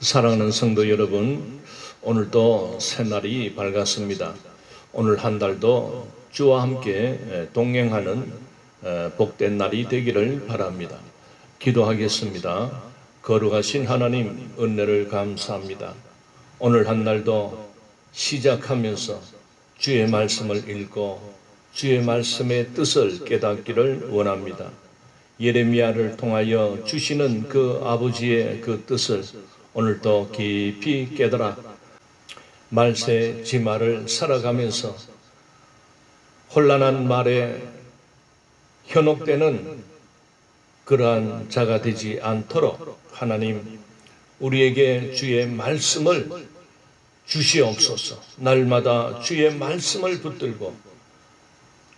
사랑하는 성도 여러분, 오늘도 새날이 밝았습니다. 오늘 한 달도 주와 함께 동행하는 복된 날이 되기를 바랍니다. 기도하겠습니다. 거룩하신 하나님, 은혜를 감사합니다. 오늘 한 날도 시작하면서 주의 말씀을 읽고 주의 말씀의 뜻을 깨닫기를 원합니다. 예레미야를 통하여 주시는 그 아버지의 그 뜻을 오늘도 깊이 깨달아 말세 지마를 살아가면서 혼란한 말에 현혹되는 그러한 자가 되지 않도록 하나님 우리에게 주의 말씀을 주시옵소서. 날마다 주의 말씀을 붙들고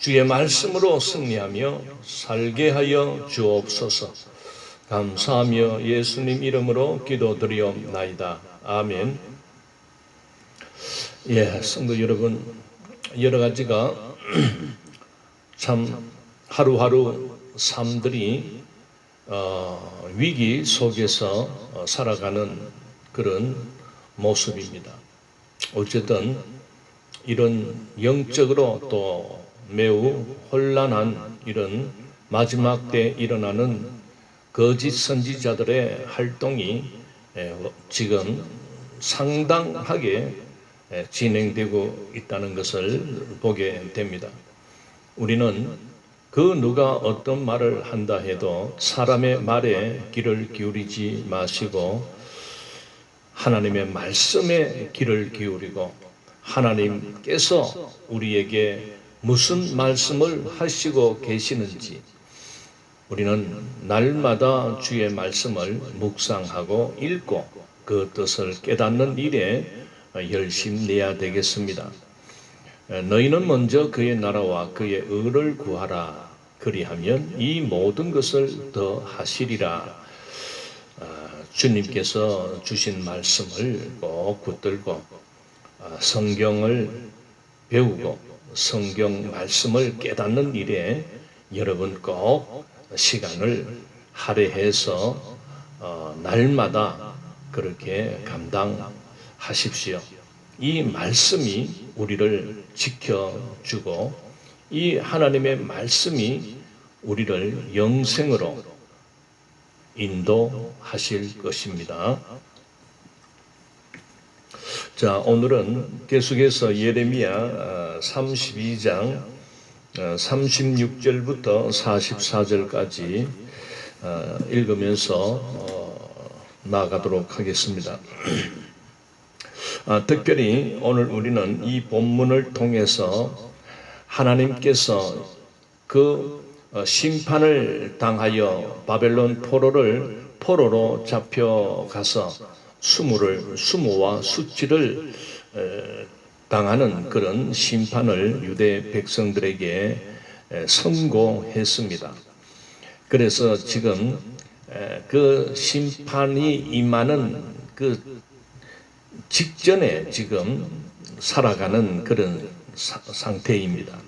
주의 말씀으로 승리하며 살게 하여 주옵소서. 감사하며 예수님 이름으로 기도드리옵나이다. 아멘. 성도 여러분, 여러 가지가 참 하루하루 삶들이 위기 속에서 살아가는 그런 모습입니다. 어쨌든 이런 영적으로 또 매우 혼란한 이런 마지막 때 일어나는 거짓 선지자들의 활동이 지금 상당하게 진행되고 있다는 것을 보게 됩니다. 우리는 그 누가 어떤 말을 한다 해도 사람의 말에 귀를 기울이지 마시고 하나님의 말씀에 귀를 기울이고 하나님께서 우리에게 무슨 말씀을 하시고 계시는지 우리는 날마다 주의 말씀을 묵상하고 읽고 그 뜻을 깨닫는 일에 열심내야 되겠습니다. 너희는 먼저 그의 나라와 그의 의를 구하라. 그리하면 이 모든 것을 더 하시리라. 주님께서 주신 말씀을 꼭 붙들고 성경을 배우고 성경 말씀을 깨닫는 일에 여러분 꼭 시간을 할애해서 날마다 그렇게 감당하십시오. 이 말씀이 우리를 지켜주고 이 하나님의 말씀이 우리를 영생으로 인도하실 것입니다. 자, 오늘은 계속해서 예레미야 32장 36절부터 44절까지 읽으면서 나아가도록 하겠습니다. 특별히 오늘 우리는 이 본문을 통해서 하나님께서 그 심판을 당하여 바벨론 포로로 잡혀가서 수모와 수치를 당하는 그런 심판을 유대 백성들에게 선고했습니다. 그래서 지금 그 심판이 임하는 그 직전에 지금 살아가는 그런 상태입니다.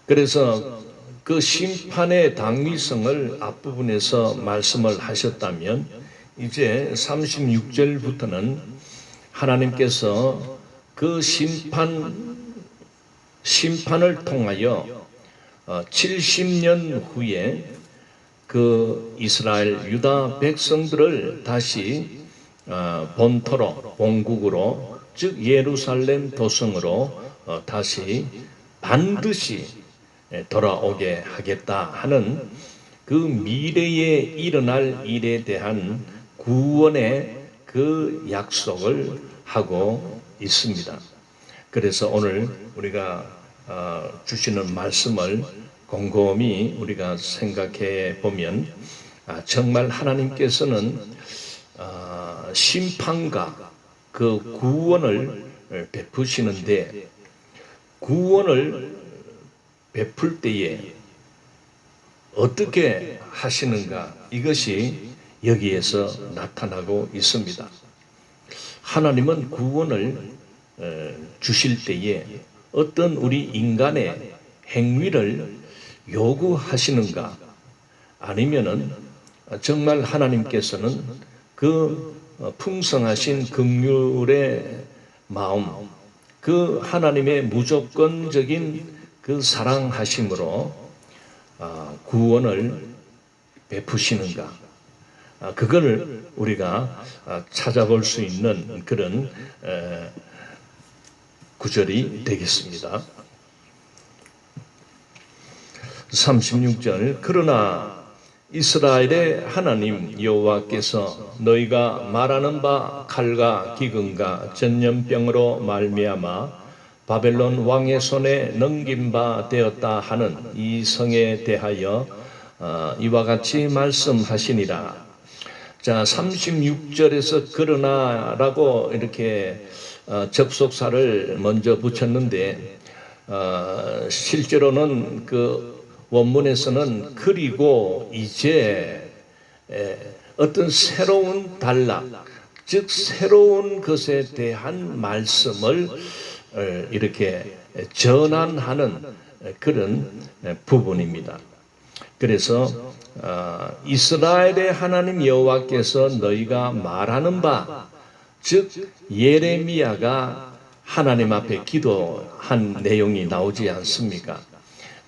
그래서 그 심판의 당위성을 앞부분에서 말씀을 하셨다면 이제 36절부터는 하나님께서 그 심판을 통하여 70년 후에 그 이스라엘 유다 백성들을 다시 본토로 본국으로 즉 예루살렘 도성으로 다시 반드시 돌아오게 하겠다 하는 그 미래에 일어날 일에 대한 구원의 그 약속을 하고 있습니다. 그래서 오늘 우리가 주시는 말씀을 곰곰이 우리가 생각해 보면 정말 하나님께서는 심판과 그 구원을 베푸시는데 구원을 베풀 때에 어떻게 하시는가 이것이 여기에서 나타나고 있습니다. 하나님은 구원을 주실 때에 어떤 우리 인간의 행위를 요구하시는가 아니면은 정말 하나님께서는 그 풍성하신 긍휼의 마음, 그 하나님의 무조건적인 그 사랑하심으로 구원을 베푸시는가, 그걸 우리가 찾아볼 수 있는 그런 구절이 되겠습니다. 36절, 그러나 이스라엘의 하나님 여호와께서 너희가 말하는 바 칼과 기근과 전염병으로 말미암아 바벨론 왕의 손에 넘긴 바 되었다 하는 이 성에 대하여 이와 같이 말씀하시니라. 자, 36절에서 그러나라고 이렇게 접속사를 먼저 붙였는데 실제로는 그 원문에서는 그리고 이제 어떤 새로운 단락, 즉 새로운 것에 대한 말씀을 이렇게 전환하는 그런 부분입니다. 그래서 이스라엘의 하나님 여호와께서 너희가 말하는 바, 즉 예레미야가 하나님 앞에 기도한 내용이 나오지 않습니까?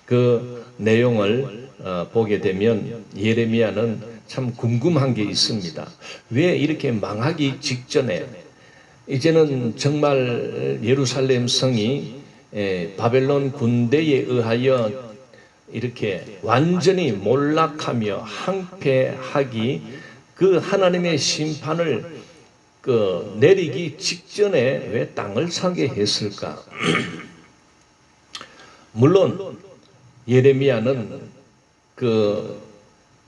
그 내용을 보게 되면 예레미야는 참 궁금한 게 있습니다. 왜 이렇게 망하기 직전에 이제는 정말 예루살렘 성이 바벨론 군대에 의하여 이렇게 완전히 몰락하며 항폐하기, 그 하나님의 심판을 내리기 직전에 왜 땅을 사게 했을까? 물론 예레미야는 그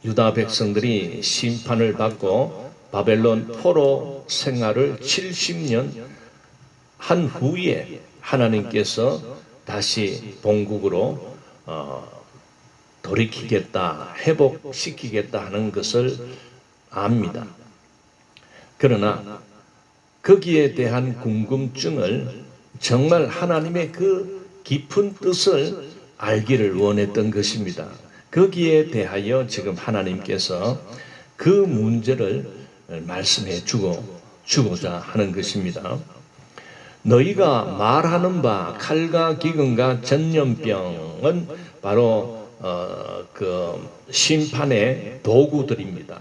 유다 백성들이 심판을 받고 바벨론 포로 생활을 70년 한 후에 하나님께서 다시 본국으로 돌이키겠다, 회복시키겠다 하는 것을 압니다. 그러나 거기에 대한 궁금증을, 정말 하나님의 그 깊은 뜻을 알기를 원했던 것입니다. 거기에 대하여 지금 하나님께서 그 문제를 말씀해 주고자 하는 것입니다. 너희가 말하는 바 칼과 기근과 전염병은 바로 그 심판의 도구들입니다.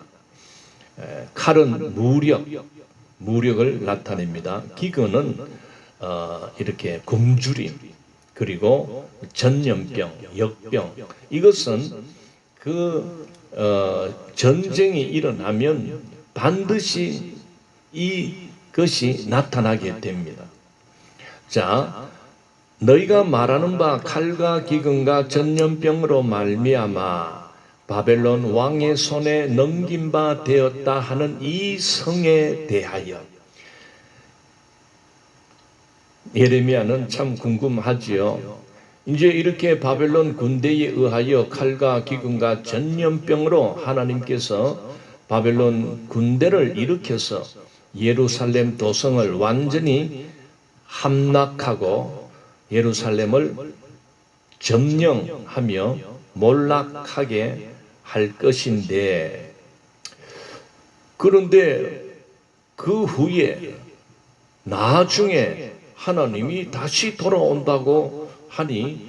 칼은 무력을 나타냅니다. 기근은 이렇게 굶주림, 그리고 전염병, 역병, 이것은 그 전쟁이 일어나면 반드시 이것이 나타나게 됩니다. 자, 너희가 말하는 바 칼과 기근과 전염병으로 말미암아 바벨론 왕의 손에 넘긴 바 되었다 하는 이 성에 대하여 예레미야는 참 궁금하지요. 이제 이렇게 바벨론 군대에 의하여 칼과 기근과 전염병으로 하나님께서 바벨론 군대를 일으켜서 예루살렘 도성을 완전히 함락하고 예루살렘을 점령하며 몰락하게 할 것인데, 그런데 그 후에 나중에 하나님이 다시 돌아온다고 하니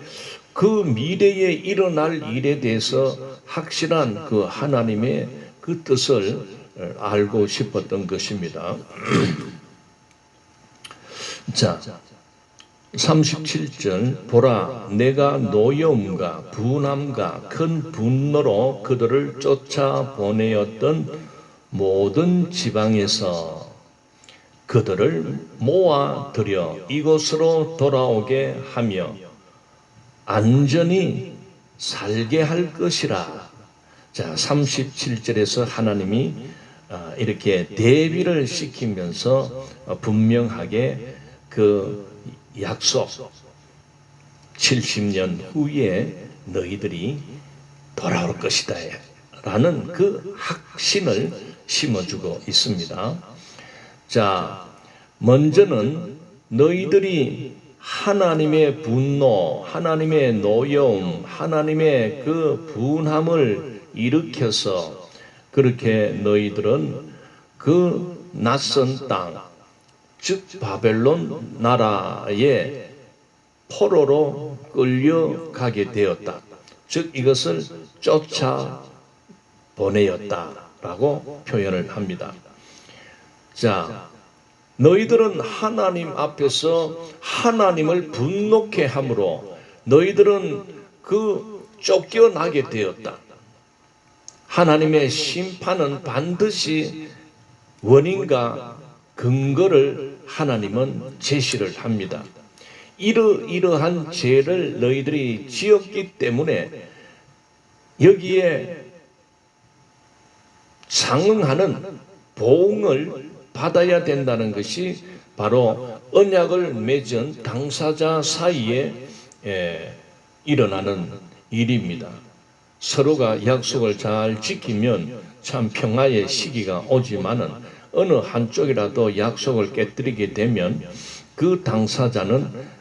그 미래에 일어날 일에 대해서 확실한 그 하나님의 그 뜻을 알고 싶었던 것입니다. 자, 37절, 보라 내가 노여움과 분함과 큰 분노로 그들을 쫓아보내었던 모든 지방에서 그들을 모아들여 이곳으로 돌아오게 하며 안전히 살게 할 것이라. 자, 37절에서 하나님이 이렇게 대비를 시키면서 분명하게 그 약속, 70년 후에 너희들이 돌아올 것이다 라는 그 확신을 심어주고 있습니다. 자, 먼저는 너희들이 하나님의 분노, 하나님의 노여움, 하나님의 그 분함을 일으켜서 그렇게 너희들은 그 낯선 땅, 즉 바벨론 나라의 포로로 끌려가게 되었다. 즉 이것을 쫓아 보내었다라고 표현을 합니다. 자, 너희들은 하나님 앞에서 하나님을 분노케 함으로 너희들은 그 쫓겨나게 되었다. 하나님의 심판은 반드시 원인과 근거를 하나님은 제시를 합니다. 이러한 죄를 너희들이 지었기 때문에 여기에 상응하는 보응을 받아야 된다는 것이 바로 언약을 맺은 당사자 사이에 일어나는 일입니다. 서로가 약속을 잘 지키면 참 평화의 시기가 오지만은 어느 한쪽이라도 약속을 깨뜨리게 되면 그 당사자는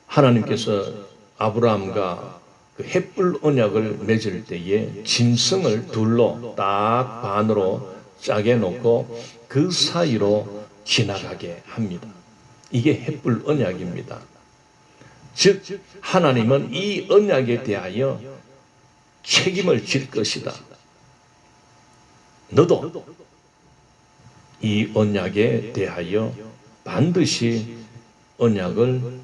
하나님께서 아브라함과 그 햇불 언약을 맺을 때에 짐승을 둘로 딱 반으로 짜게 놓고 그 사이로 지나가게 합니다. 이게 햇불 언약입니다. 즉 하나님은 이 언약에 대하여 책임을 질 것이다. 너도 이 언약에 대하여 반드시 언약을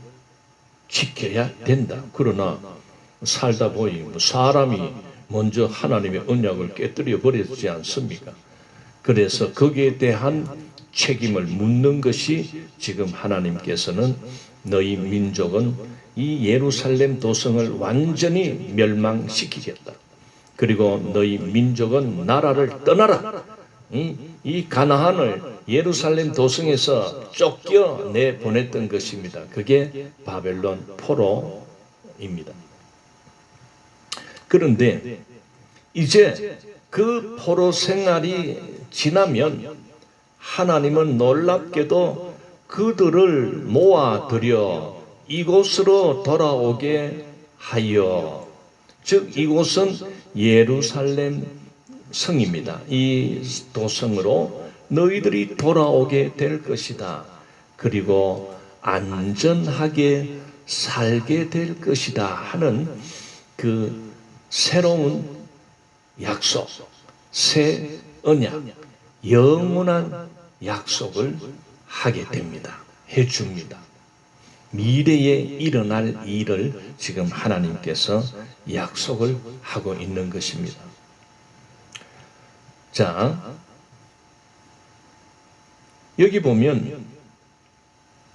지켜야 된다. 그러나 살다 보니 사람이 먼저 하나님의 언약을 깨뜨려 버렸지 않습니까? 그래서 거기에 대한 책임을 묻는 것이 지금 하나님께서는 너희 민족은 이 예루살렘 도성을 완전히 멸망시키겠다. 그리고 너희 민족은 나라를 떠나라. 이 가나안을 예루살렘 도성에서 쫓겨내 보냈던 것입니다. 그게 바벨론 포로입니다. 그런데 이제 그 포로 생활이 지나면 하나님은 놀랍게도 그들을 모아들여 이곳으로 돌아오게 하여, 즉 이곳은 예루살렘 성입니다. 이 도성으로 너희들이 돌아오게 될 것이다. 그리고 안전하게 살게 될 것이다 하는 그 새로운 약속, 새 언약, 영원한 약속을 하게 됩니다. 해줍니다. 미래에 일어날 일을 지금 하나님께서 약속을 하고 있는 것입니다. 자, 여기 보면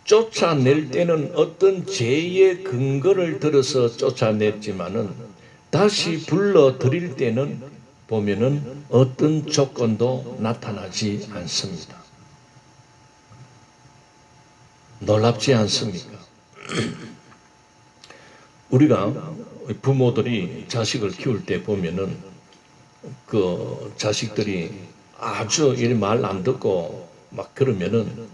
쫓아낼 때는 어떤 죄의 근거를 들어서 쫓아냈지만은 다시 불러들일 때는 보면은 어떤 조건도 나타나지 않습니다. 놀랍지 않습니까? 우리가 부모들이 자식을 키울 때 보면은 그 자식들이 아주 말 안 듣고 막 그러면은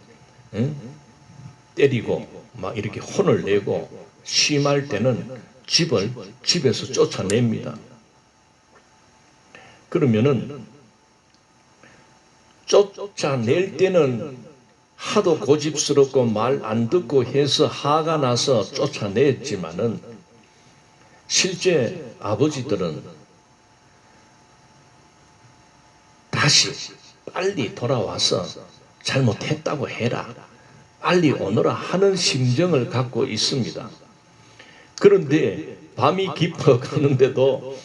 때리고 막 이렇게 혼을 내고 심할 때는 집에서 쫓아냅니다. 그러면은 쫓아낼 때는 하도 고집스럽고 말 안 듣고 해서 화가 나서 쫓아냈지만은 실제 아버지들은 다시 빨리 돌아와서 잘못했다고 해라, 빨리 오너라 하는 심정을 갖고 있습니다. 그런데 밤이 깊어가는데도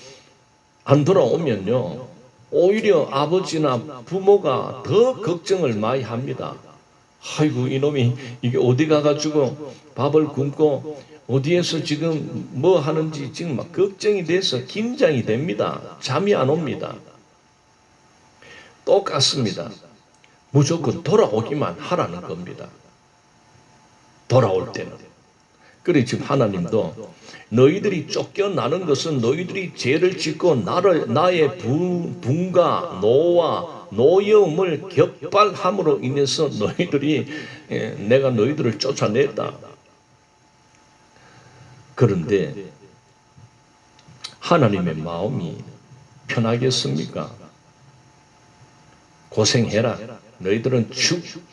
안 돌아오면요, 오히려 아버지나 부모가 더 걱정을 많이 합니다. 아이고 이놈이 이게 어디 가가지고 밥을 굶고 어디에서 지금 뭐 하는지 지금 막 걱정이 돼서 긴장이 됩니다. 잠이 안 옵니다. 똑같습니다. 무조건 돌아오기만 하라는 겁니다. 돌아올 때는. 그래 지금 하나님도 너희들이 쫓겨나는 것은 너희들이 죄를 짓고 나의 분과 노와 노여움을 격발함으로 인해서 너희들이 내가 너희들을 쫓아냈다. 그런데 하나님의 마음이 편하겠습니까? 고생해라. 너희들은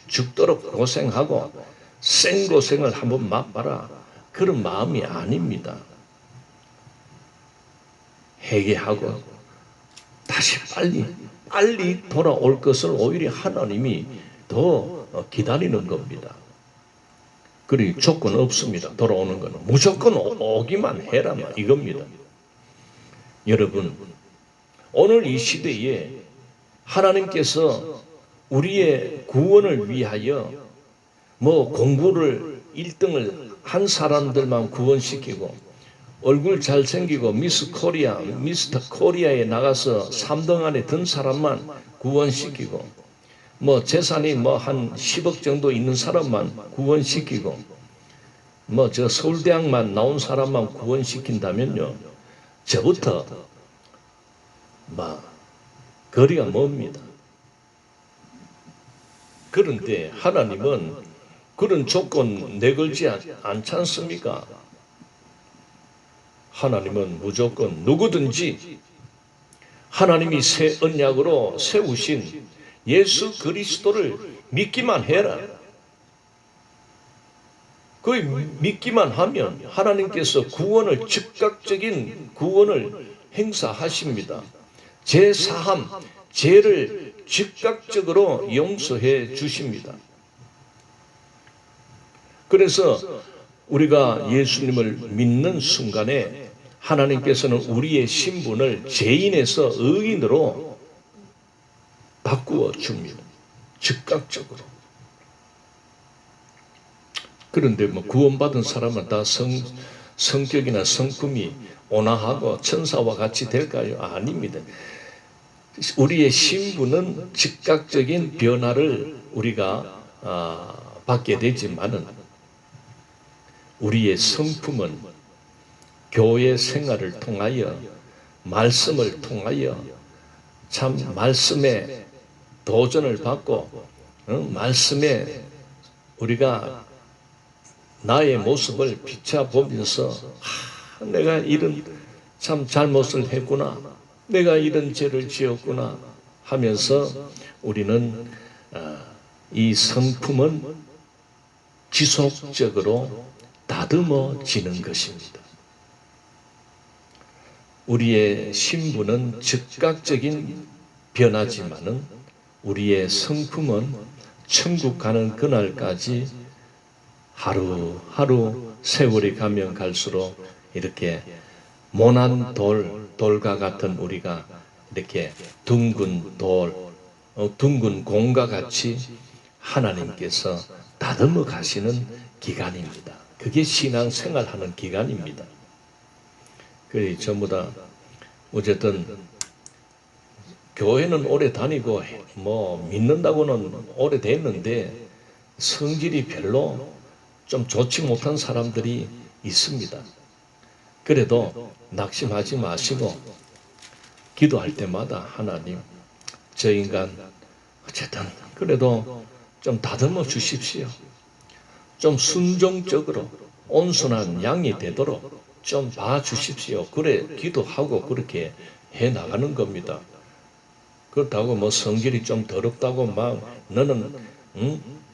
죽도록 고생하고 생고생을 한번 맛봐라. 그런 마음이 아닙니다. 회개하고 다시 빨리 돌아올 것을 오히려 하나님이 더 기다리는 겁니다. 그리고 조건 없습니다. 돌아오는 거는 무조건 오기만 해라 이겁니다. 여러분, 오늘 이 시대에 하나님께서 우리의 구원을 위하여 공부를 1등을 한 사람들만 구원시키고 얼굴 잘생기고 미스터 코리아에 나가서 3등 안에 든 사람만 구원시키고 재산이 한 10억 정도 있는 사람만 구원시키고 저 서울대학만 나온 사람만 구원시킨다면요, 저부터 거리가 멉니다. 그런데 하나님은 그런 조건 내걸지 않지 않습니까? 하나님은 무조건 누구든지 하나님이 새 언약으로 세우신 예수 그리스도를 믿기만 해라. 그 믿기만 하면 하나님께서 즉각적인 구원을 행사하십니다. 제사함, 죄를 즉각적으로 용서해 주십니다. 그래서 우리가 예수님을 믿는 순간에 하나님께서는 우리의 신분을 죄인에서 의인으로 바꾸어 줍니다. 즉각적으로. 그런데 구원받은 사람은 다 성격이나 성품이 온화하고 천사와 같이 될까요? 아닙니다. 우리의 신분은 즉각적인 변화를 우리가 받게 되지만은 우리의 성품은 교회 생활을 통하여 말씀을 통하여 참 말씀에 도전을 받고 말씀에 우리가 나의 모습을 비춰보면서 내가 이런 참 잘못을 했구나, 내가 이런 죄를 지었구나 하면서 우리는 이 성품은 지속적으로 다듬어지는 것입니다. 우리의 신분은 즉각적인 변화지만은 우리의 성품은 천국 가는 그날까지 하루하루 세월이 가면 갈수록 이렇게 모난 돌과 같은 우리가 이렇게 둥근 둥근 공과 같이 하나님께서 다듬어 가시는 기간입니다. 그게 신앙생활하는 기간입니다. 그래 전부 다 어쨌든 교회는 오래 다니고 믿는다고는 오래 됐는데 성질이 별로 좀 좋지 못한 사람들이 있습니다. 그래도 낙심하지 마시고 기도할 때마다 하나님, 저 인간 어쨌든 그래도 좀 다듬어 주십시오. 좀 순종적으로 온순한 양이 되도록 좀 봐주십시오. 그래 기도하고 그렇게 해나가는 겁니다. 그렇다고 성질이 좀 더럽다고 너는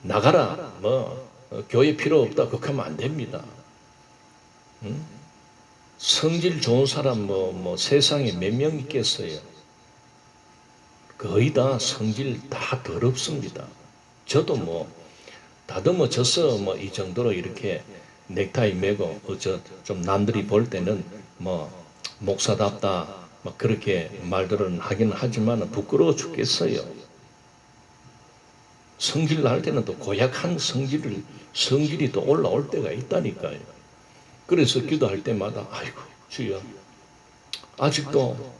나가라 교회 필요 없다 그렇게 하면 안 됩니다. 성질 좋은 사람 세상에 몇 명 있겠어요. 거의 다 성질 다 더럽습니다. 저도 다듬어져서 이 정도로 이렇게 넥타이 매고 좀 남들이 볼 때는 목사답다 그렇게 말들은 하긴 하지만 부끄러워 죽겠어요. 성질 날 때는 또 고약한 성질이 또 올라올 때가 있다니까요. 그래서 기도할 때마다 아이고 주여 아직도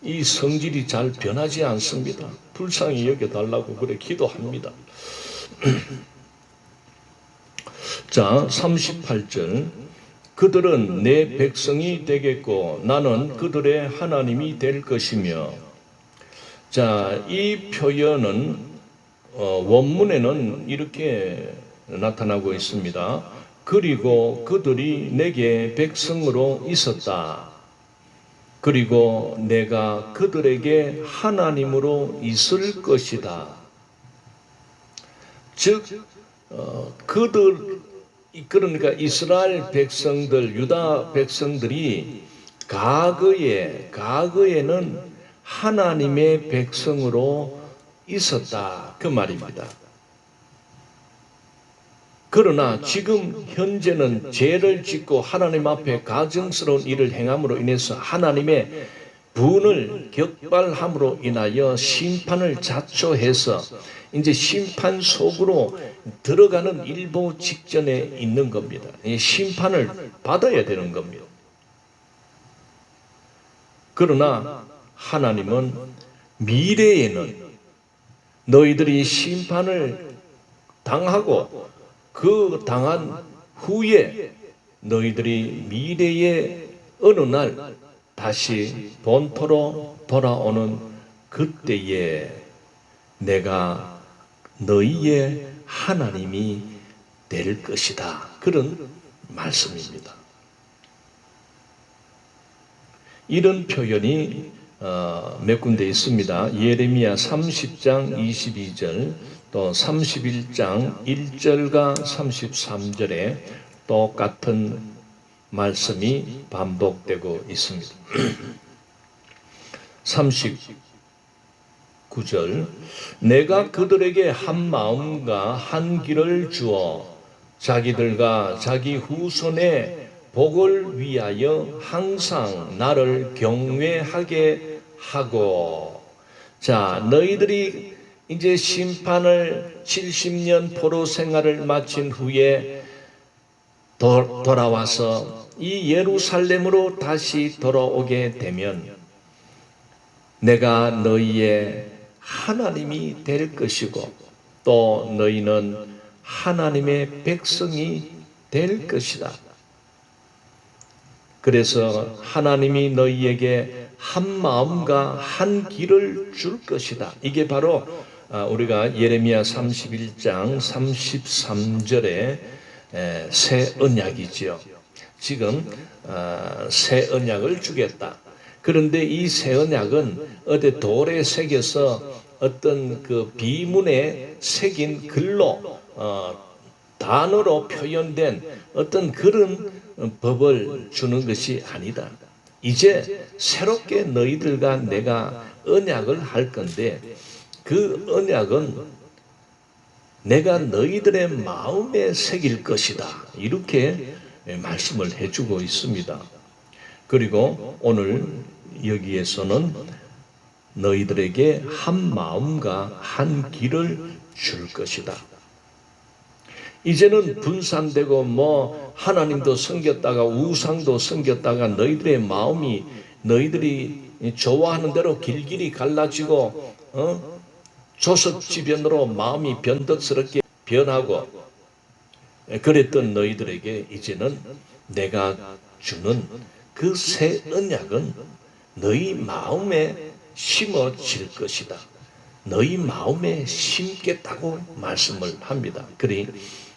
이 성질이 잘 변하지 않습니다. 불쌍히 여겨달라고 그래 기도합니다. 자 38절 그들은 내 백성이 되겠고 나는 그들의 하나님이 될 것이며. 자, 이 표현은 원문에는 이렇게 나타나고 있습니다. 그리고 그들이 내게 백성으로 있었다. 그리고 내가 그들에게 하나님으로 있을 것이다. 즉 그들, 그러니까 이스라엘 백성들, 유다 백성들이 과거에는 하나님의 백성으로 있었다, 그 말입니다. 그러나 지금 현재는 죄를 짓고 하나님 앞에 가증스러운 일을 행함으로 인해서 하나님의 분을 격발함으로 인하여 심판을 자초해서 이제 심판 속으로 들어가는 일보 직전에 있는 겁니다. 심판을 받아야 되는 겁니다. 그러나 하나님은 미래에는 너희들이 심판을 당하고 그 당한 후에 너희들이 미래의 어느 날 다시 본토로 돌아오는 그때에 내가 너희의 하나님이 될 것이다, 그런 말씀입니다. 이런 표현이 몇 군데 있습니다. 예레미야 30장 22절, 또 31장 1절과 33절에 똑같은 말씀이 반복되고 있습니다. 39절, 내가 그들에게 한 마음과 한 길을 주어 자기들과 자기 후손의 복을 위하여 항상 나를 경외하게 하고. 자, 너희들이 이제 심판을 70년 포로 생활을 마친 후에 돌아와서 이 예루살렘으로 다시 돌아오게 되면 내가 너희의 하나님이 될 것이고 또 너희는 하나님의 백성이 될 것이다. 그래서 하나님이 너희에게 한 마음과 한 길을 줄 것이다. 이게 바로 우리가 예레미야 31장 33절의 새 언약이지요. 지금 새 언약을 주겠다. 그런데 이 새 언약은 어디 돌에 새겨서 어떤 그 비문에 새긴 글로 단어로 표현된 어떤 그런 법을 주는 것이 아니다. 이제 새롭게 너희들과 내가 언약을 할 건데 그 언약은 내가 너희들의 마음에 새길 것이다, 이렇게 말씀을 해주고 있습니다. 그리고 오늘 여기에서는 너희들에게 한 마음과 한 길을 줄 것이다. 이제는 분산되고 하나님도 섬겼다가 우상도 섬겼다가 너희들의 마음이 너희들이 좋아하는 대로 길길이 갈라지고 조석지변으로 마음이 변덕스럽게 변하고 그랬던 너희들에게 이제는 내가 주는 그 새 언약은 너희 마음에 심어질 것이다. 너희 마음에 심겠다고 말씀을 합니다. 그러니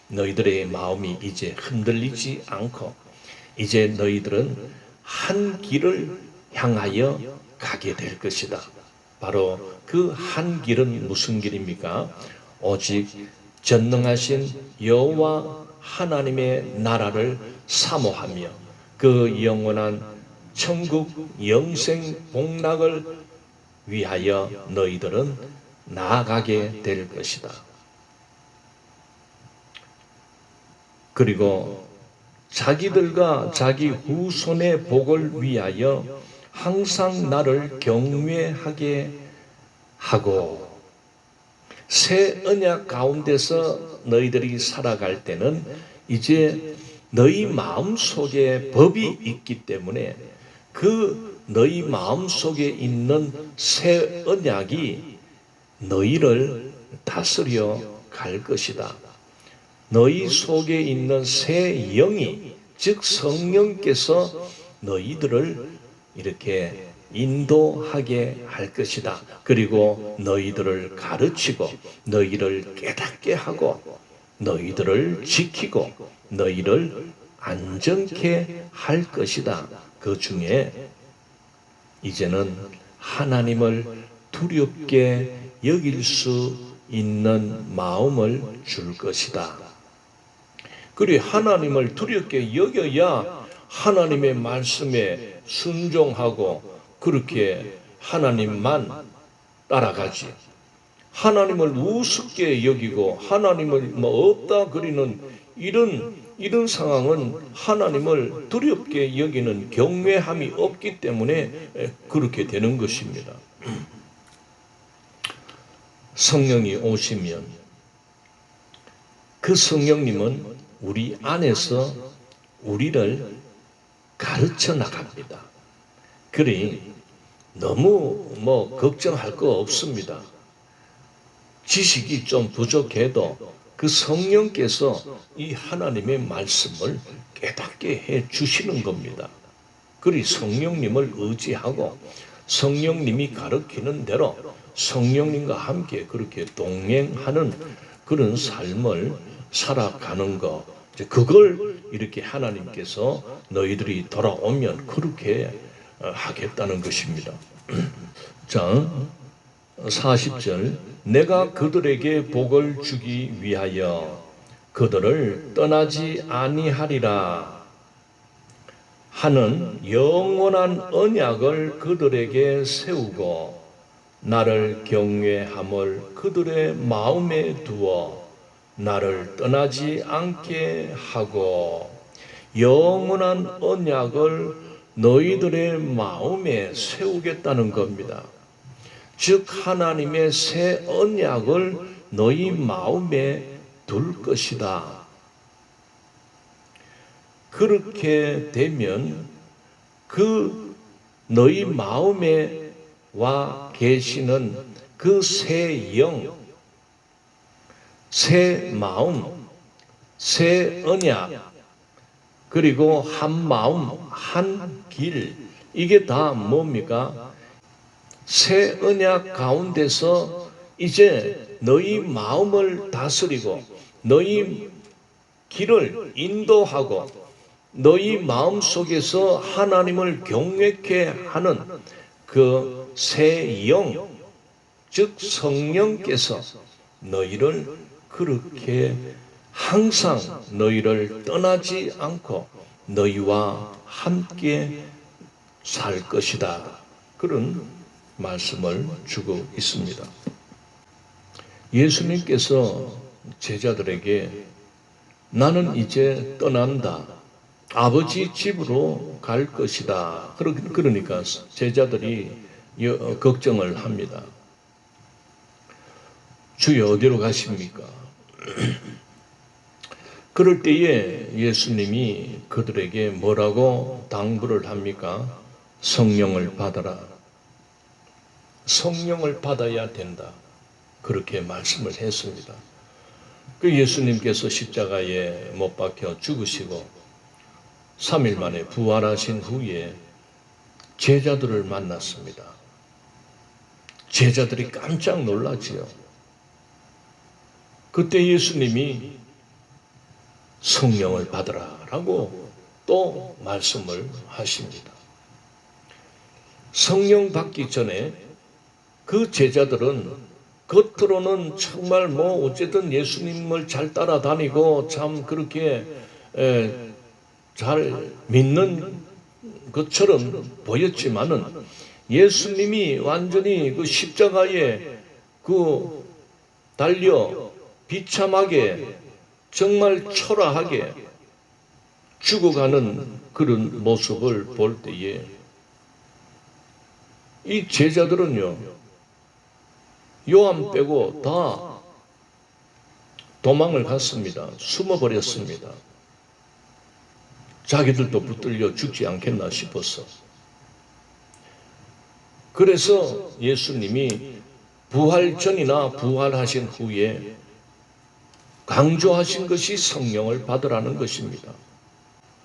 너희들의 마음이 이제 흔들리지 않고 이제 너희들은 한 길을 향하여 가게 될 것이다. 바로 그 한 길은 무슨 길입니까? 오직 전능하신 여호와 하나님의 나라를 사모하며 그 영원한 천국 영생 복락을 위하여 너희들은 나아가게 될 것이다. 그리고 자기들과 자기 후손의 복을 위하여 항상 나를 경외하게 하고. 새 언약 가운데서 너희들이 살아갈 때는 이제 너희 마음속에 법이 있기 때문에 그 너희 마음속에 있는 새 언약이 너희를 다스려 갈 것이다. 너희 속에 있는 새 영이, 즉 성령께서 너희들을 이렇게 인도하게 할 것이다. 그리고 너희들을 가르치고 너희를 깨닫게 하고 너희들을 지키고 너희를 안전케 할 것이다. 그 중에 이제는 하나님을 두렵게 여길 수 있는 마음을 줄 것이다. 그리고 하나님을 두렵게 여겨야 하나님의 말씀에 순종하고 그렇게 하나님만 따라가지. 하나님을 우습게 여기고 하나님을 없다 그리는 이런 상황은 하나님을 두렵게 여기는 경외함이 없기 때문에 그렇게 되는 것입니다. 성령이 오시면 그 성령님은 우리 안에서 우리를 가르쳐 나갑니다. 그러니 너무 걱정할 거 없습니다. 지식이 좀 부족해도 그 성령께서 이 하나님의 말씀을 깨닫게 해 주시는 겁니다. 그리 성령님을 의지하고 성령님이 가르치는 대로 성령님과 함께 그렇게 동행하는 그런 삶을 살아가는 것, 그걸 이렇게 하나님께서 너희들이 돌아오면 그렇게 하겠다는 것입니다. 자, 40절, 내가 그들에게 복을 주기 위하여 그들을 떠나지 아니하리라 하는 영원한 언약을 그들에게 세우고 나를 경외함을 그들의 마음에 두어 나를 떠나지 않게 하고, 영원한 언약을 너희들의 마음에 세우겠다는 겁니다. 즉 하나님의 새 언약을 너희 마음에 둘 것이다. 그렇게 되면 그 너희 마음에 와 계시는 그 새 영, 새 마음, 새 언약, 그리고 한 마음, 한 길, 이게 다 뭡니까? 새 언약 가운데서 이제 너희 마음을 다스리고 너희 길을 인도하고 너희 마음 속에서 하나님을 경외케 하는 그 새 영, 즉 성령께서 너희를 그렇게 항상 너희를 떠나지 않고 너희와 함께 살 것이다. 그런 말씀을 주고 있습니다. 예수님께서 제자들에게 나는 이제 떠난다. 아버지 집으로 갈 것이다. 그러니까 제자들이 걱정을 합니다. 주여 어디로 가십니까? 그럴 때에 예수님이 그들에게 뭐라고 당부를 합니까? 성령을 받아라. 성령을 받아야 된다. 그렇게 말씀을 했습니다. 그 예수님께서 십자가에 못 박혀 죽으시고 3일 만에 부활하신 후에 제자들을 만났습니다. 제자들이 깜짝 놀라지요. 그때 예수님이 성령을 받으라 라고 또 말씀을 하십니다. 성령 받기 전에 그 제자들은 겉으로는 정말 어쨌든 예수님을 잘 따라다니고 참 그렇게 잘 믿는 것처럼 보였지만은 예수님이 완전히 그 십자가에 달려 비참하게 정말 초라하게 죽어가는 그런 모습을 볼 때에 이 제자들은요, 요한 빼고 다 도망을 갔습니다. 숨어버렸습니다. 자기들도 붙들려 죽지 않겠나 싶어서. 그래서 예수님이 부활 전이나 부활하신 후에 강조하신 것이 성령을 받으라는 것입니다.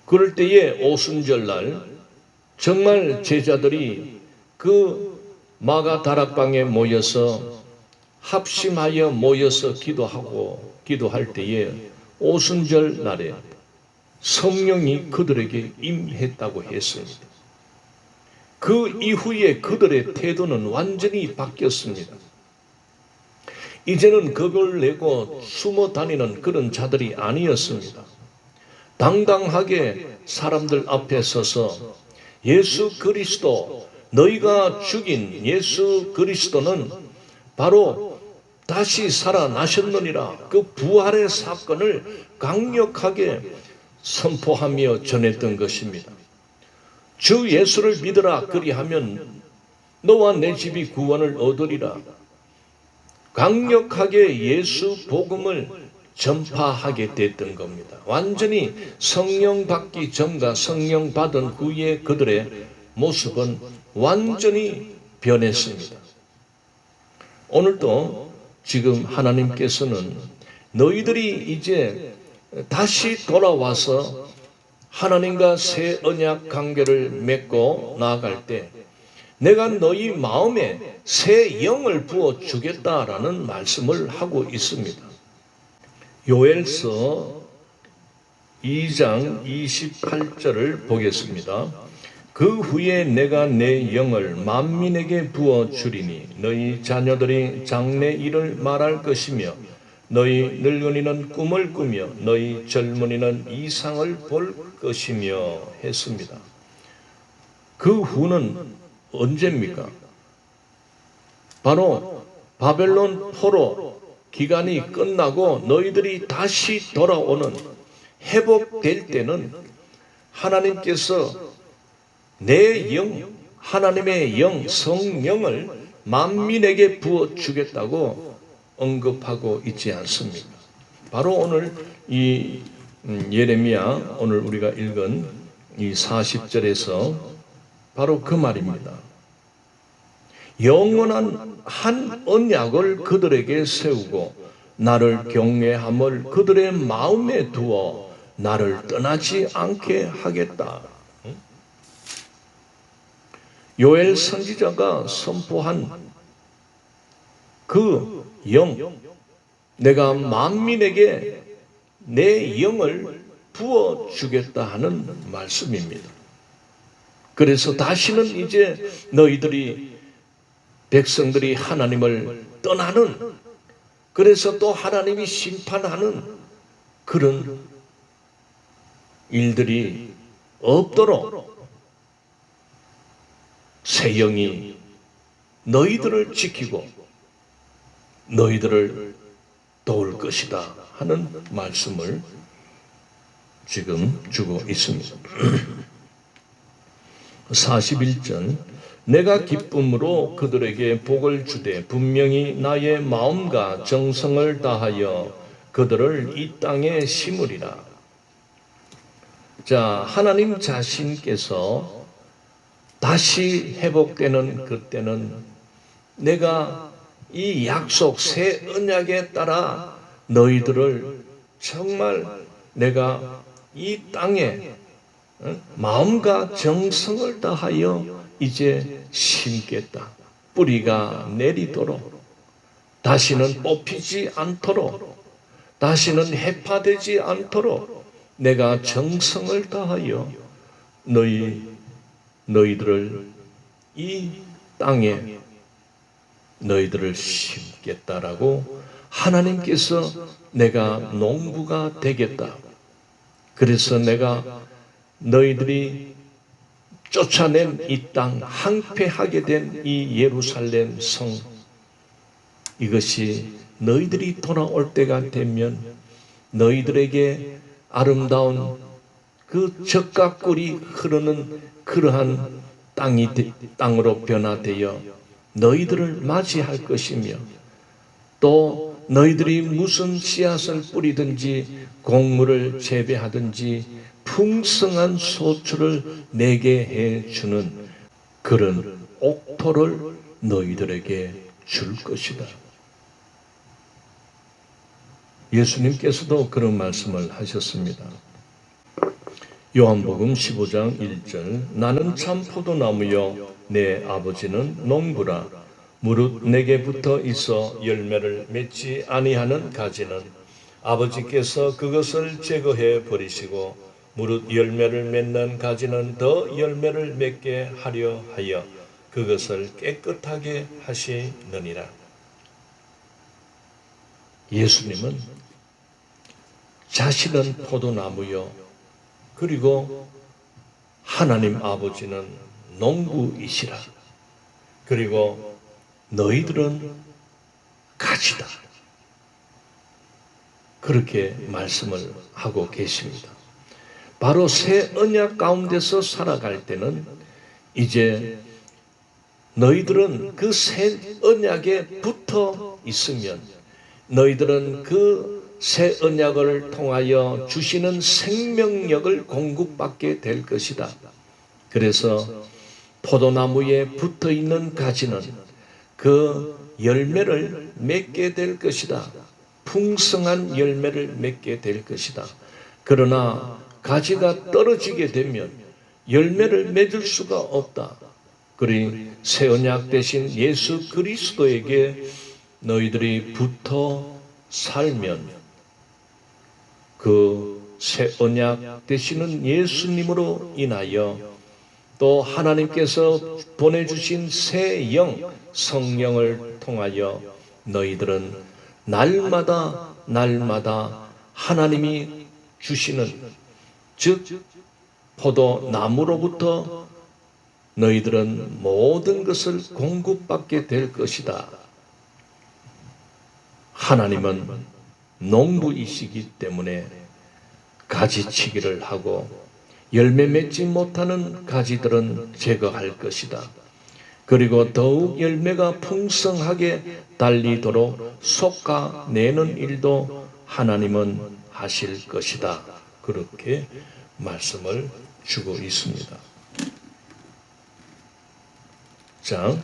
그럴 때에 오순절날 정말 제자들이 그 마가 다락방에 모여서 합심하여 모여서 기도할 때에 오순절 날에 성령이 그들에게 임했다고 했습니다. 그 이후에 그들의 태도는 완전히 바뀌었습니다. 이제는 겁을 내고 숨어 다니는 그런 자들이 아니었습니다. 당당하게 사람들 앞에 서서 예수 그리스도, 너희가 죽인 예수 그리스도는 바로 다시 살아나셨느니라, 그 부활의 사건을 강력하게 선포하며 전했던 것입니다. 주 예수를 믿으라, 그리하면 너와 내 집이 구원을 얻으리라. 강력하게 예수 복음을 전파하게 됐던 겁니다. 완전히 성령 받기 전과 성령 받은 후에 그들의 모습은 완전히 변했습니다. 오늘도 지금 하나님께서는 너희들이 이제 다시 돌아와서 하나님과 새 언약 관계를 맺고 나아갈 때 내가 너희 마음에 새 영을 부어 주겠다라는 말씀을 하고 있습니다. 요엘서 2장 28절을 보겠습니다. 그 후에 내가 내 영을 만민에게 부어 주리니 너희 자녀들이 장래 일을 말할 것이며 너희 늙은이는 꿈을 꾸며 너희 젊은이는 이상을 볼 것이며 했습니다. 그 후는 언제입니까? 바로 바벨론 포로 기간이 끝나고 너희들이 다시 돌아오는, 회복될 때는 하나님께서 내 영, 하나님의 영, 성령을 만민에게 부어 주겠다고 언급하고 있지 않습니까? 바로 오늘 이 예레미야, 오늘 우리가 읽은 이 40절에서 바로 그 말입니다. 영원한 한 언약을 그들에게 세우고 나를 경외함을 그들의 마음에 두어 나를 떠나지 않게 하겠다. 요엘 선지자가 선포한 그 영, 내가 만민에게 내 영을 부어 주겠다 하는 말씀입니다. 그래서 다시는 이제 너희들이, 백성들이 하나님을 떠나는, 그래서 또 하나님이 심판하는 그런 일들이 없도록 새 영이 너희들을 지키고 너희들을 도울 것이다 하는 말씀을 지금 주고 있습니다. 41절, 내가 기쁨으로 그들에게 복을 주되 분명히 나의 마음과 정성을 다하여 그들을 이 땅에 심으리라. 자, 하나님 자신께서 다시 회복되는 그때는 내가 이 약속 새 언약에 따라 너희들을 정말 내가 이 땅에 마음과 정성을 다하여 이제 심겠다. 뿌리가 내리도록, 다시는 뽑히지 않도록, 다시는 해파되지 않도록 내가 정성을 다하여 너희들을 이 땅에 너희들을 심겠다라고 하나님께서 내가 농부가 되겠다. 그래서 내가 너희들이 쫓아낸 이 땅, 항폐하게 된 이 예루살렘 성, 이것이 너희들이 돌아올 때가 되면 너희들에게 아름다운 그 젖과 꿀이 흐르는 그러한 땅으로 변화되어 너희들을 맞이할 것이며, 또 너희들이 무슨 씨앗을 뿌리든지 곡물을 재배하든지 풍성한 소출을 내게 해주는 그런 옥토를 너희들에게 줄 것이다. 예수님께서도 그런 말씀을 하셨습니다. 요한복음 15장 1절, 나는 참 포도나무요 내 아버지는 농부라. 무릇 내게 붙어 있어 열매를 맺지 아니하는 가지는 아버지께서 그것을 제거해 버리시고 무릇 열매를 맺는 가지는 더 열매를 맺게 하려 하여 그것을 깨끗하게 하시느니라. 예수님은 자신은 포도나무요, 그리고 하나님 아버지는 농부이시라. 그리고 너희들은 가지다. 그렇게 말씀을 하고 계십니다. 바로 새 언약 가운데서 살아갈 때는 이제 너희들은 그 새 언약에 붙어 있으면 너희들은 그 새 언약을 통하여 주시는 생명력을 공급받게 될 것이다. 그래서 포도나무에 붙어 있는 가지는 그 열매를 맺게 될 것이다. 풍성한 열매를 맺게 될 것이다. 그러나 가지가 떨어지게 되면 열매를 맺을 수가 없다. 그리 새 언약 대신 예수 그리스도에게 너희들이 붙어 살면 그 새 언약 되시는 예수님으로 인하여 또 하나님께서 보내주신 새 영 성령을 통하여 너희들은 날마다 하나님이 주시는, 즉 포도나무로부터 너희들은 모든 것을 공급받게 될 것이다. 하나님은 농부이시기 때문에 가지치기를 하고 열매 맺지 못하는 가지들은 제거할 것이다. 그리고 더욱 열매가 풍성하게 달리도록 솎아내는 일도 하나님은 하실 것이다. 그렇게 말씀을 주고 있습니다. 자,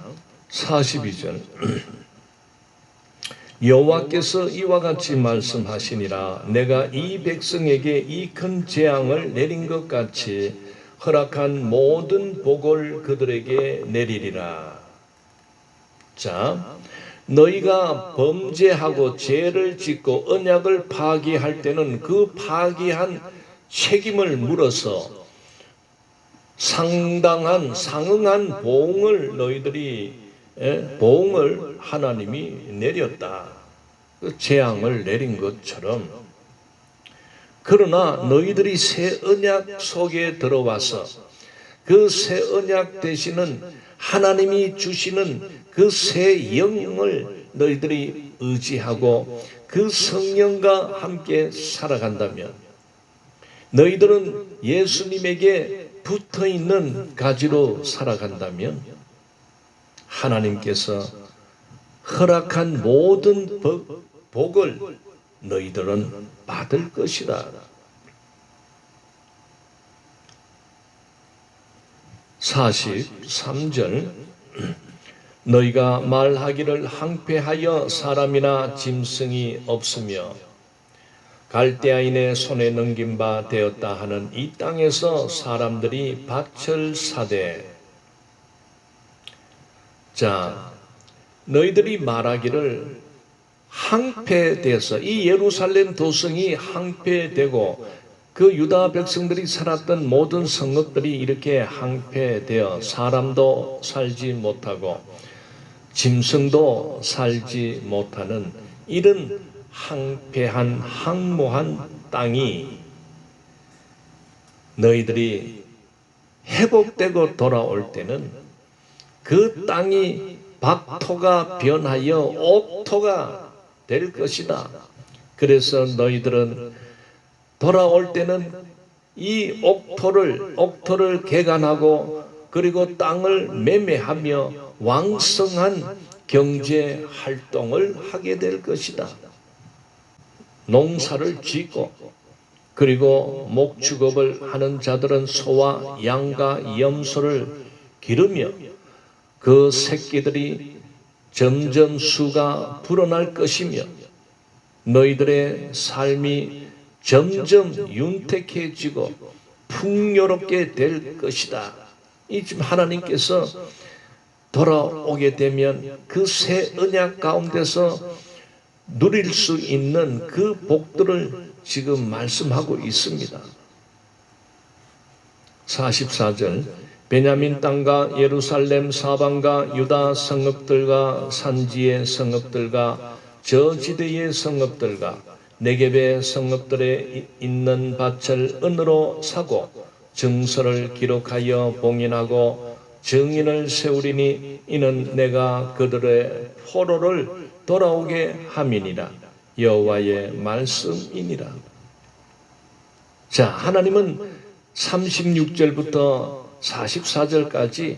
42절. 여호와께서 이와 같이 말씀하시니라. 내가 이 백성에게 이 큰 재앙을 내린 것 같이 허락한 모든 복을 그들에게 내리리라. 자, 너희가 범죄하고 죄를 짓고 언약을 파기할 때는 그 파기한 책임을 물어서 상응한 보응을 보응을 하나님이 내렸다. 그 재앙을 내린 것처럼. 그러나 너희들이 새 언약 속에 들어와서 그 새 언약 되시는 하나님이 주시는 그 새 영을 너희들이 의지하고 그 성령과 함께 살아간다면, 너희들은 예수님에게 붙어있는 가지로 살아간다면 하나님께서 허락한 모든 복을 너희들은 받을 것이다. 43절. 너희가 말하기를 항폐하여 사람이나 짐승이 없으며 갈대아인의 손에 넘긴 바 되었다 하는 이 땅에서 사람들이 밭을 사되. 자, 너희들이 말하기를 항폐돼서 이 예루살렘 도성이 항폐되고 그 유다 백성들이 살았던 모든 성읍들이 이렇게 항폐되어 사람도 살지 못하고 짐승도 살지 못하는 이런 항폐한 황무한 땅이 너희들이 회복되고 돌아올 때는 그 땅이 박토가 변하여 옥토가 될 것이다. 그래서 너희들은 돌아올 때는 이 옥토를 개간하고 그리고 땅을 매매하며 왕성한 경제 활동을 하게 될 것이다. 농사를 짓고 그리고 목축업을 하는 자들은 소와 양과 염소를 기르며 그 새끼들이 점점 수가 불어날 것이며 너희들의 삶이 점점 윤택해지고 풍요롭게 될 것이다. 이 지금 하나님께서 돌아오게 되면 그 새 언약 가운데서 누릴 수 있는 그 복들을 지금 말씀하고 있습니다. 44절 베냐민 땅과 예루살렘 사방과 유다 성읍들과 산지의 성읍들과 저지대의 성읍들과 네겝의 성읍들에 있는 밭을 은으로 사고 증서를 기록하여 봉인하고 증인을 세우리니 이는 내가 그들의 포로를 돌아오게 함이니라. 여호와의 말씀이니라. 자, 하나님은 36절부터 44절까지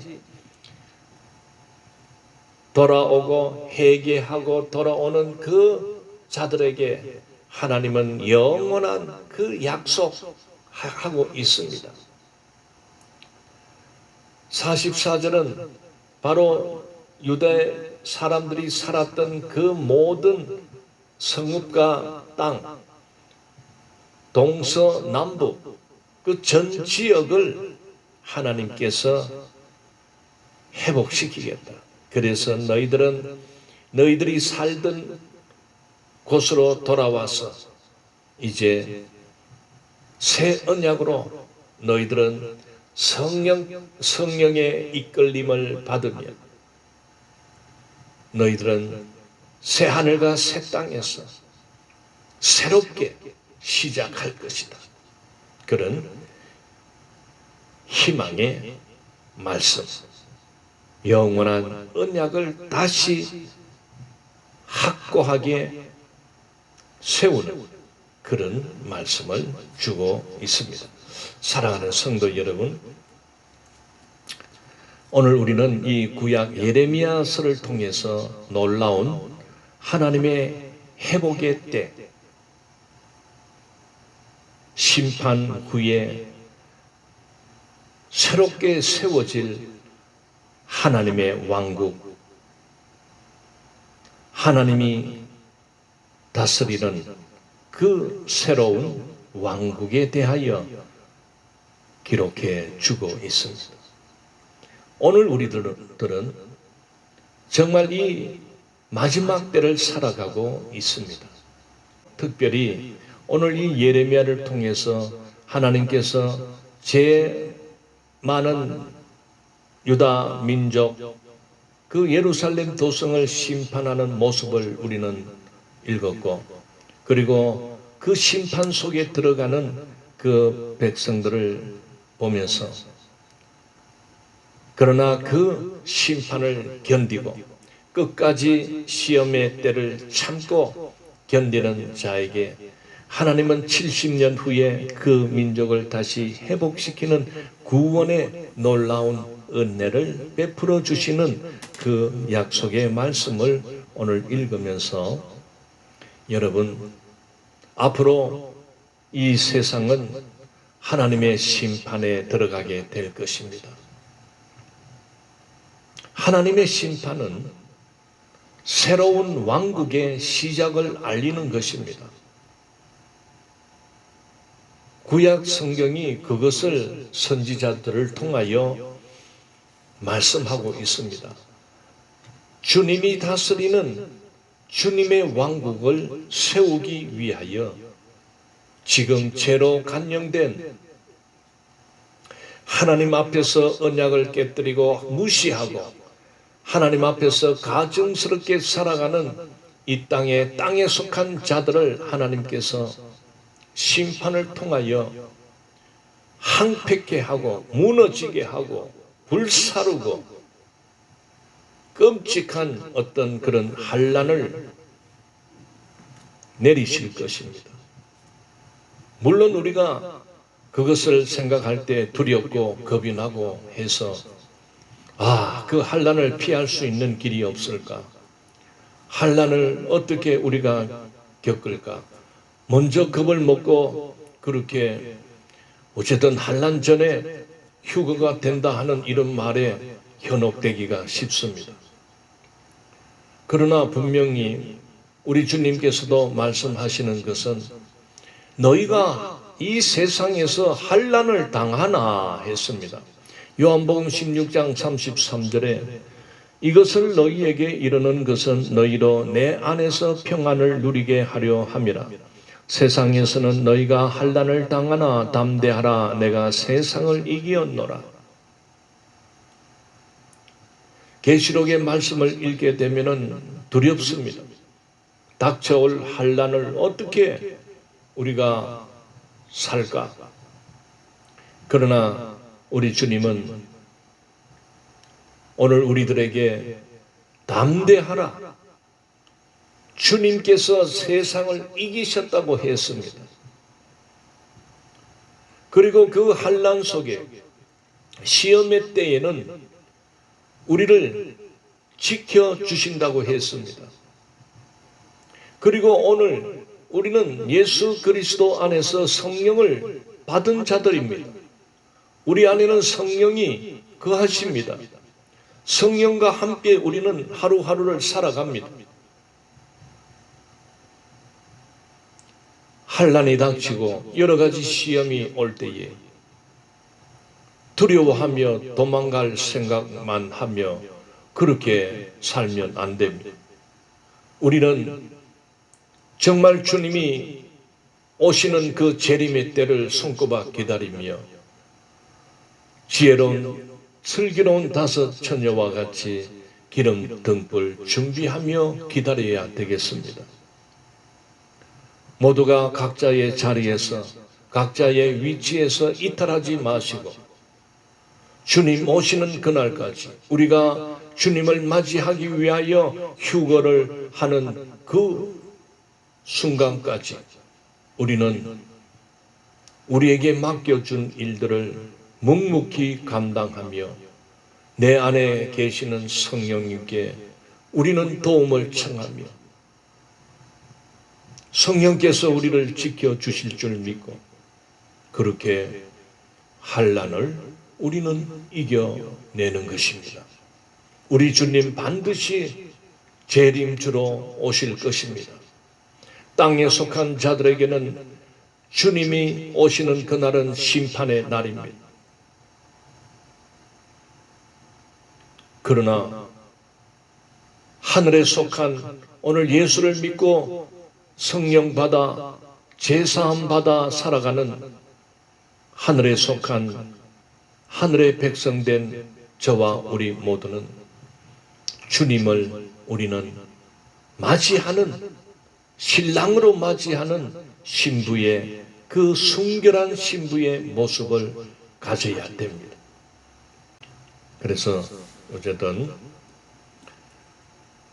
돌아오고 회개하고 돌아오는 그 자들에게 하나님은 영원한 그 약속하고 있습니다. 44절은 바로 유대 사람들이 살았던 그 모든 성읍과 땅, 동서남북 그 전 지역을 하나님께서 회복시키겠다. 그래서 너희들이 살던 곳으로 돌아와서 이제 새 언약으로 너희들은 성령의 이끌림을 받으며 너희들은 새 하늘과 새 땅에서 새롭게 시작할 것이다. 그런 희망의 말씀, 영원한 언약을 다시 확고하게 세우는 그런 말씀을 주고 있습니다. 사랑하는 성도 여러분, 오늘 우리는 이 구약 예레미야서를 통해서 놀라운 하나님의 회복의 때, 심판 후에 새롭게 세워질 하나님의 왕국, 하나님이 다스리는 그 새로운 왕국에 대하여 기록해 주고 있습니다. 오늘 우리들은 정말 이 마지막 때를 살아가고 있습니다. 특별히 오늘 이 예레미야를 통해서 하나님께서 제 많은 유다 민족 그 예루살렘 도성을 심판하는 모습을 우리는 읽었고, 그리고 그 심판 속에 들어가는 그 백성들을 보면서 그러나 그 심판을 견디고 끝까지 시험의 때를 참고 견디는 자에게 하나님은 70년 후에 그 민족을 다시 회복시키는 구원의 놀라운 은혜를 베풀어 주시는 그 약속의 말씀을 오늘 읽으면서 여러분, 앞으로 이 세상은 하나님의 심판에 들어가게 될 것입니다. 하나님의 심판은 새로운 왕국의 시작을 알리는 것입니다. 구약 성경이 그것을 선지자들을 통하여 말씀하고 있습니다. 주님이 다스리는 주님의 왕국을 세우기 위하여 지금 죄로 간영된 하나님 앞에서 언약을 깨뜨리고 무시하고 하나님 앞에서 가증스럽게 살아가는 이 땅에 속한 자들을 하나님께서 심판을 통하여 항폐케 하고 무너지게 하고 불사르고 끔찍한 어떤 그런 환난을 내리실 것입니다. 물론 우리가 그것을 생각할 때 두렵고 겁이 나고 해서 그 환난을 피할 수 있는 길이 없을까? 환난을 어떻게 우리가 겪을까? 먼저 겁을 먹고 그렇게 어쨌든 환난 전에 휴거가 된다 하는 이런 말에 현혹되기가 쉽습니다. 그러나 분명히 우리 주님께서도 말씀하시는 것은 너희가 이 세상에서 환난을 당하나 했습니다. 요한복음 16장 33절에 이것을 너희에게 이르는 것은 너희로 내 안에서 평안을 누리게 하려 함이라. 세상에서는 너희가 환난을 당하나 담대하라. 내가 세상을 이기었노라. 계시록의 말씀을 읽게 되면은 두렵습니다. 닥쳐올 환난을 어떻게 우리가 살까? 그러나 우리 주님은 오늘 우리들에게 담대하라. 주님께서 세상을 이기셨다고 했습니다. 그리고 그 환난 속에 시험의 때에는 우리를 지켜주신다고 했습니다. 그리고 오늘 우리는 예수 그리스도 안에서 성령을 받은 자들입니다. 우리 안에는 성령이 거하십니다. 성령과 함께 우리는 하루하루를 살아갑니다. 환난이 닥치고 여러 가지 시험이 올 때에 두려워하며 도망갈 생각만 하며 그렇게 살면 안 됩니다. 우리는 정말 주님이 오시는 그 재림의 때를 손꼽아 기다리며 지혜로운 슬기로운 5 처녀와 같이 기름 등불 준비하며 기다려야 되겠습니다. 모두가 각자의 자리에서 각자의 위치에서 이탈하지 마시고 주님 오시는 그날까지 우리가 주님을 맞이하기 위하여 휴거를 하는 그 순간까지 우리는 우리에게 맡겨준 일들을 묵묵히 감당하며 내 안에 계시는 성령님께 우리는 도움을 청하며 성령께서 우리를 지켜주실 줄 믿고 그렇게 환난을 우리는 이겨내는 것입니다. 우리 주님 반드시 재림주로 오실 것입니다. 땅에 속한 자들에게는 주님이 오시는 그날은 심판의 날입니다. 그러나 하늘에 속한 오늘 예수를 믿고 성령 받아 제사함 받아 살아가는 하늘에 속한 하늘의 백성된 저와 우리 모두는 주님을 우리는 맞이하는 신랑으로 맞이하는 신부의 그 순결한 신부의 모습을 가져야 됩니다. 그래서 어쨌든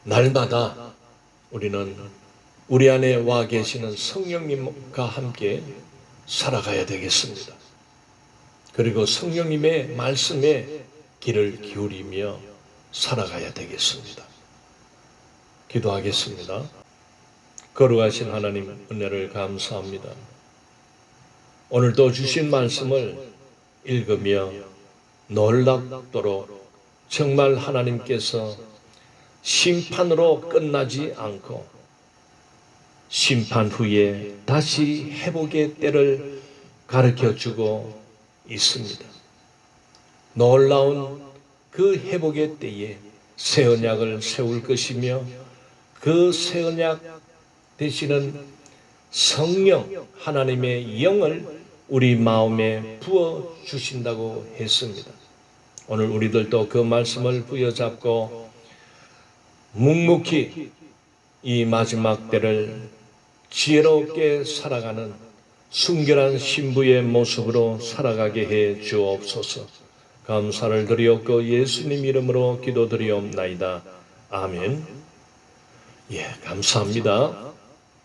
날마다 우리는 우리 안에 와 계시는 성령님과 함께 살아가야 되겠습니다. 그리고 성령님의 말씀에 귀를 기울이며 살아가야 되겠습니다. 기도하겠습니다. 거룩하신 하나님 은혜를 감사합니다. 오늘도 주신 말씀을 읽으며 놀랍도록 정말 하나님께서 심판으로 끝나지 않고 심판 후에 다시 회복의 때를 가르쳐주고 있습니다. 놀라운 그 회복의 때에 새 언약을 세울 것이며 그 새 언약 되시는 성령 하나님의 영을 우리 마음에 부어주신다고 했습니다. 오늘 우리들도 그 말씀을 부여잡고 묵묵히 이 마지막 때를 지혜롭게 살아가는 순결한 신부의 모습으로 살아가게 해 주옵소서. 감사를 드리옵고 예수님 이름으로 기도드리옵나이다. 아멘. 예, 감사합니다.